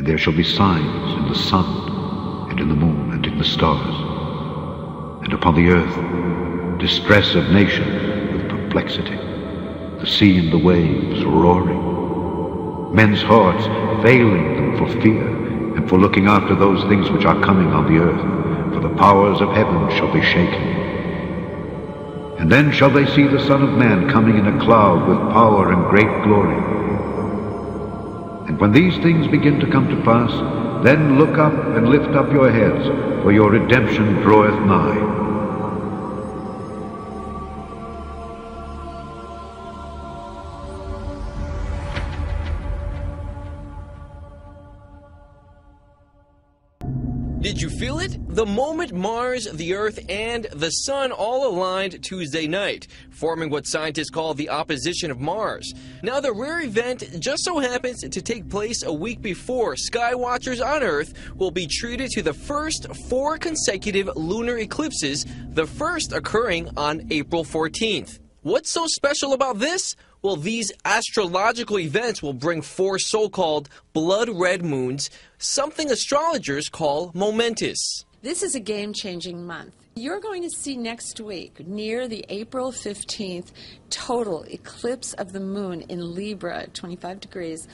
And there shall be signs in the sun, and in the moon, and in the stars. And upon the earth, distress of nations with perplexity, the sea and the waves roaring, men's hearts failing them for fear, and for looking after those things which are coming on the earth, for the powers of heaven shall be shaken. And then shall they see the Son of Man coming in a cloud with power and great glory. And when these things begin to come to pass, then look up and lift up your heads, for your redemption draweth nigh. Did you feel it? The moment Mars, the Earth, and the Sun all aligned Tuesday night, forming what scientists call the opposition of Mars. Now, the rare event just so happens to take place a week before skywatchers on Earth will be treated to the first 4 consecutive lunar eclipses, the first occurring on April 14th. What's so special about this? Well, these astrological events will bring 4 so-called blood red moons, something astrologers call momentous. This is a game-changing month. You're going to see next week, near the April 15th total eclipse of the moon in Libra at 25 degrees.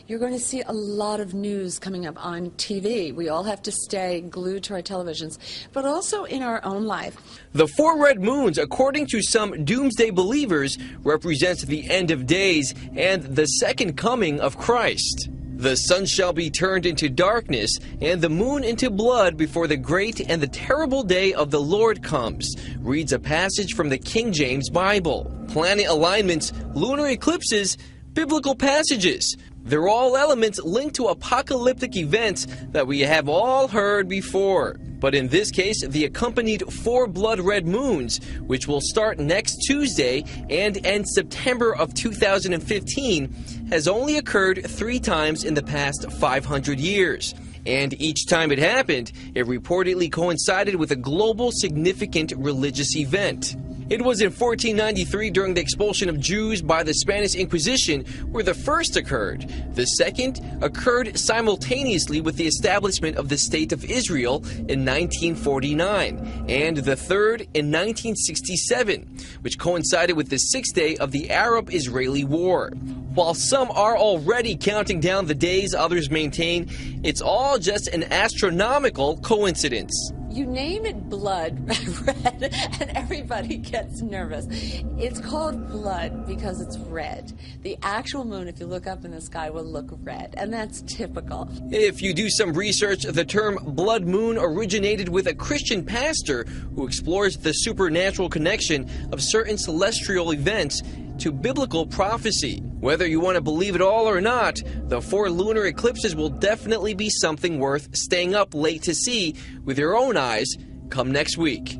You're going to see a lot of news coming up on TV. We all have to stay glued to our televisions, but also in our own life. The 4 red moons, according to some doomsday believers, represents the end of days and the second coming of Christ. The sun shall be turned into darkness, and the moon into blood before the great and the terrible day of the Lord comes, reads a passage from the King James Bible. Planet alignments, lunar eclipses, biblical passages. They're all elements linked to apocalyptic events that we have all heard before. But in this case, the accompanied 4 blood red moons, which will start next Tuesday and end September of 2015, has only occurred 3 times in the past 500 years. And each time it happened, it reportedly coincided with a global significant religious event. It was in 1493 during the expulsion of Jews by the Spanish Inquisition where the first occurred. The second occurred simultaneously with the establishment of the State of Israel in 1949, and the third in 1967, which coincided with the 6th day of the Arab-Israeli War. While some are already counting down the days, others maintain it's all just an astronomical coincidence. You name it blood red and everybody gets nervous. It's called blood because it's red. The actual moon, if you look up in the sky, will look red, and that's typical. If you do some research, the term blood moon originated with a Christian pastor who explores the supernatural connection of certain celestial events to biblical prophecy. Whether you want to believe it all or not, the 4 lunar eclipses will definitely be something worth staying up late to see with your own eyes come next week.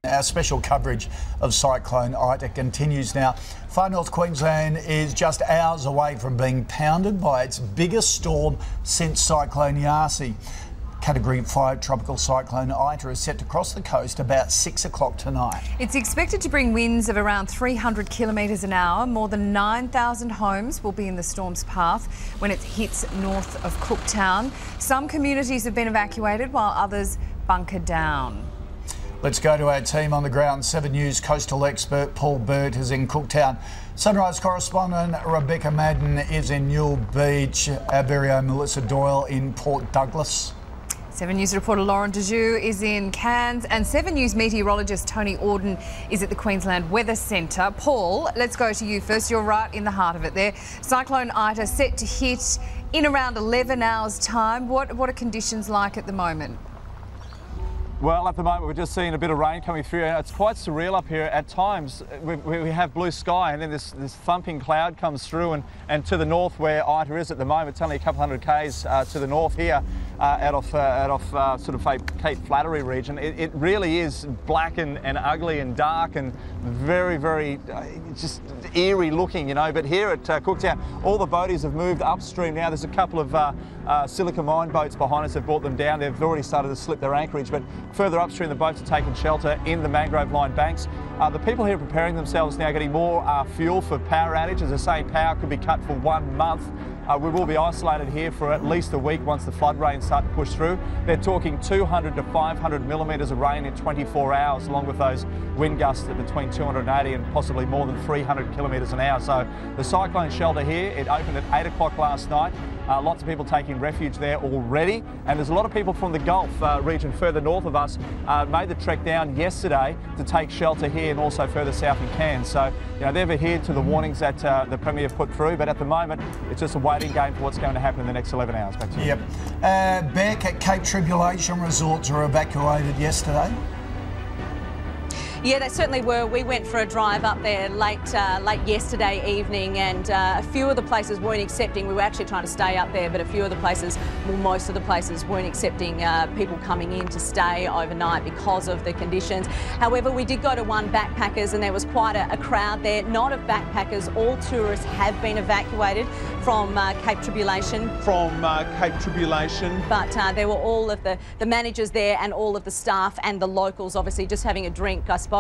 Our special coverage of Cyclone Ita continues now. Far North Queensland is just hours away from being pounded by its biggest storm since Cyclone Yasi. Category 5 tropical cyclone Ita is set to cross the coast about 6 o'clock tonight. It's expected to bring winds of around 300 kilometres an hour. More than 9,000 homes will be in the storm's path when it hits north of Cooktown. Some communities have been evacuated while others bunkered down. Let's go to our team on the ground. 7 News coastal expert Paul Burt is in Cooktown. Sunrise correspondent Rebecca Madden is in Newell Beach. Our very own Melissa Doyle in Port Douglas. 7 News reporter Lauren Dejoux is in Cairns, and 7 News meteorologist Tony Auden is at the Queensland Weather Centre. Paul, let's go to you first. You're right in the heart of it there. Cyclone Ita set to hit in around 11 hours' time. What are conditions like at the moment? Well, at the moment we're just seeing a bit of rain coming through. It's quite surreal up here at times. We have blue sky, and then this thumping cloud comes through, and to the north where Ita is at the moment, it's only a couple hundred k's to the north here, out of sort of Cape Flattery region. It really is black and ugly and dark and very, very just eerie looking, you know. But here at Cooktown, all the boaties have moved upstream now. There's a couple of silica mine boats behind us that brought them down. They've already started to slip their anchorage, but further upstream the boats are taking shelter in the mangrove line banks. The people here are preparing themselves now, getting more fuel for power outages. They're saying power could be cut for 1 month. We will be isolated here for at least a week once the flood rains start to push through. They're talking 200 to 500 millimetres of rain in 24 hours, along with those wind gusts at between 280 and possibly more than 300 kilometres an hour. So the cyclone shelter here, it opened at 8 o'clock last night. Lots of people taking refuge there already, and there's a lot of people from the Gulf region further north of us made the trek down yesterday to take shelter here and also further south in Cairns. So, you know, they've adhered to the warnings that the Premier put through, but at the moment it's just a waiting game for what's going to happen in the next 11 hours. Back to you. Yep. Beck at Cape Tribulation resorts were evacuated yesterday. Yeah, they certainly were. We went for a drive up there late yesterday evening, and a few of the places weren't accepting. We were actually trying to stay up there, but a few of the places, well, most of the places weren't accepting people coming in to stay overnight because of the conditions. However, we did go to one backpackers, and there was quite a crowd there. Not of backpackers. All tourists have been evacuated from Cape Tribulation. But there were all of the managers there and all of the staff and the locals, obviously, just having a drink, I suppose,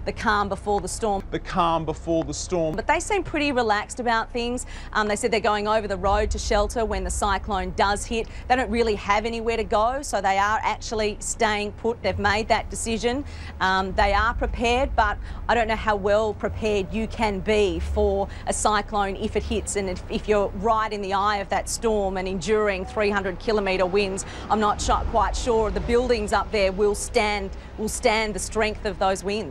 the calm before the storm. But they seem pretty relaxed about things. They said they're going over the road to shelter when the cyclone does hit. They don't really have anywhere to go, so they are actually staying put. They've made that decision. They are prepared, but I don't know how well prepared you can be for a cyclone if it hits, and if you're right in the eye of that storm and enduring 300-kilometre winds. I'm not quite sure the buildings up there will stand the strength of those winds.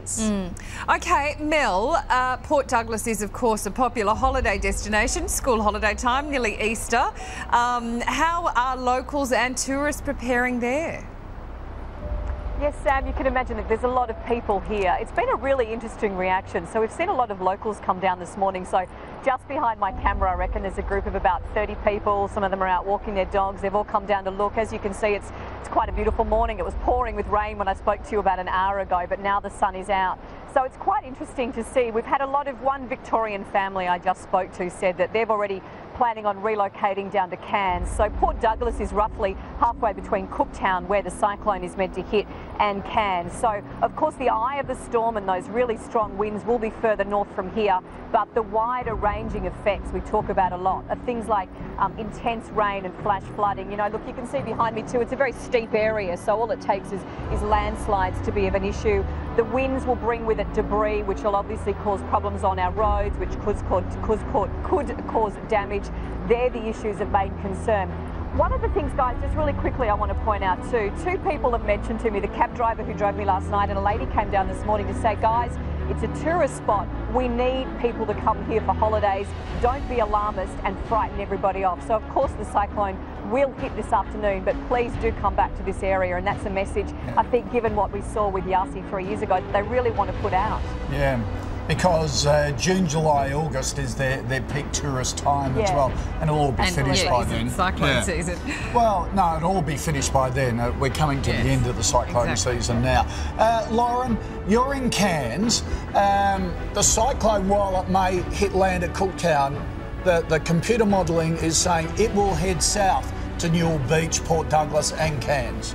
OK, Mel, Port Douglas is, of course, a popular holiday destination, school holiday time, nearly Easter. How are locals and tourists preparing there? Yes, Sam, you can imagine that there's a lot of people here. It's been a really interesting reaction. So we've seen a lot of locals come down this morning. So just behind my camera, I reckon there's a group of about 30 people. Some of them are out walking their dogs. They've all come down to look. As you can see, it's quite a beautiful morning. It was pouring with rain when I spoke to you about an hour ago, but now the sun is out. So it's quite interesting to see. We've had a lot of one Victorian family I just spoke to said that they've already planning on relocating down to Cairns. So Port Douglas is roughly halfway between Cooktown, where the cyclone is meant to hit, and Cairns. So, of course, the eye of the storm and those really strong winds will be further north from here, but the wider ranging effects we talk about a lot are things like intense rain and flash flooding. You know, look, you can see behind me too, it's a very steep area, so all it takes is landslides to be of an issue. The winds will bring with it debris, which will obviously cause problems on our roads, which could cause damage. They're the issues of main concern. One of the things, guys, just really quickly I want to point out too, two people have mentioned to me, the cab driver who drove me last night and a lady came down this morning to say, guys, it's a tourist spot. We need people to come here for holidays. Don't be alarmist and frighten everybody off. So, of course, the cyclone will hit this afternoon, but please do come back to this area. And that's a message, I think, given what we saw with Yasi 3 years ago, that they really want to put out. Yeah. Because June, July, August is their peak tourist time as well, and it'll all be finished by then. Cyclone season. Well, no, it'll all be finished by then. We're coming to the end of the cyclone season now. Lauren, you're in Cairns. The cyclone, while it may hit land at Cooktown, the computer modelling is saying it will head south to Newell Beach, Port Douglas and Cairns.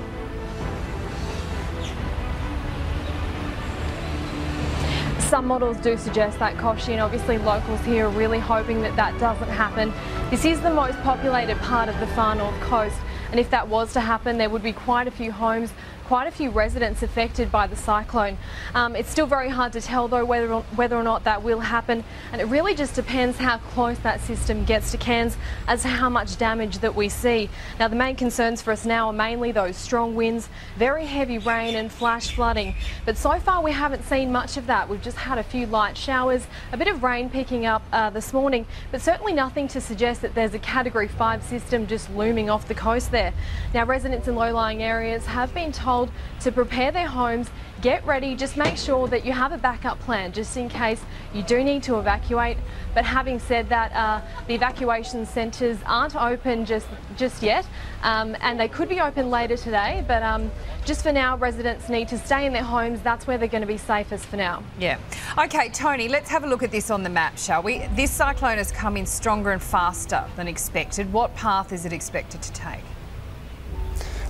Some models do suggest that, Koshi, and obviously locals here are really hoping that that doesn't happen. This is the most populated part of the far north coast, and if that was to happen, there would be quite a few homes, quite a few residents affected by the cyclone. It's still very hard to tell, though, whether or not that will happen, and it really just depends how close that system gets to Cairns as to how much damage that we see. Now, the main concerns for us now are mainly those strong winds, very heavy rain and flash flooding, but so far we haven't seen much of that. We've just had a few light showers, a bit of rain picking up this morning, but certainly nothing to suggest that there's a Category 5 system just looming off the coast there. Now, residents in low-lying areas have been told to prepare their homes, get ready, just make sure that you have a backup plan just in case you do need to evacuate. But having said that, the evacuation centres aren't open just yet, and they could be open later today, but just for now, residents need to stay in their homes. That's where they're going to be safest for now. Yeah. OK, Tony, let's have a look at this on the map, shall we? This cyclone has come in stronger and faster than expected. What path is it expected to take?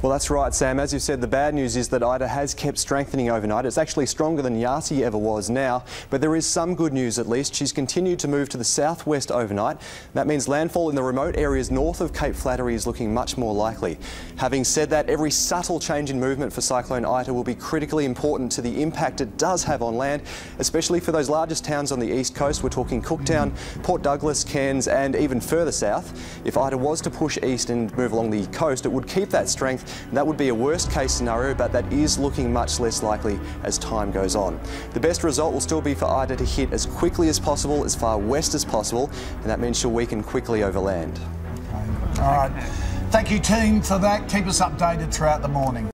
Well, that's right, Sam. As you said, the bad news is that Ita has kept strengthening overnight. It's actually stronger than Yasi ever was now, but there is some good news at least. She's continued to move to the southwest overnight. That means landfall in the remote areas north of Cape Flattery is looking much more likely. Having said that, every subtle change in movement for Cyclone Ita will be critically important to the impact it does have on land, especially for those largest towns on the east coast. We're talking Cooktown, Port Douglas, Cairns and even further south. If Ita was to push east and move along the coast, it would keep that strength. That would be a worst case scenario, but that is looking much less likely as time goes on. The best result will still be for Ita to hit as quickly as possible, as far west as possible, and that means she'll weaken quickly over land. All right. Thank you, team, for that. Keep us updated throughout the morning.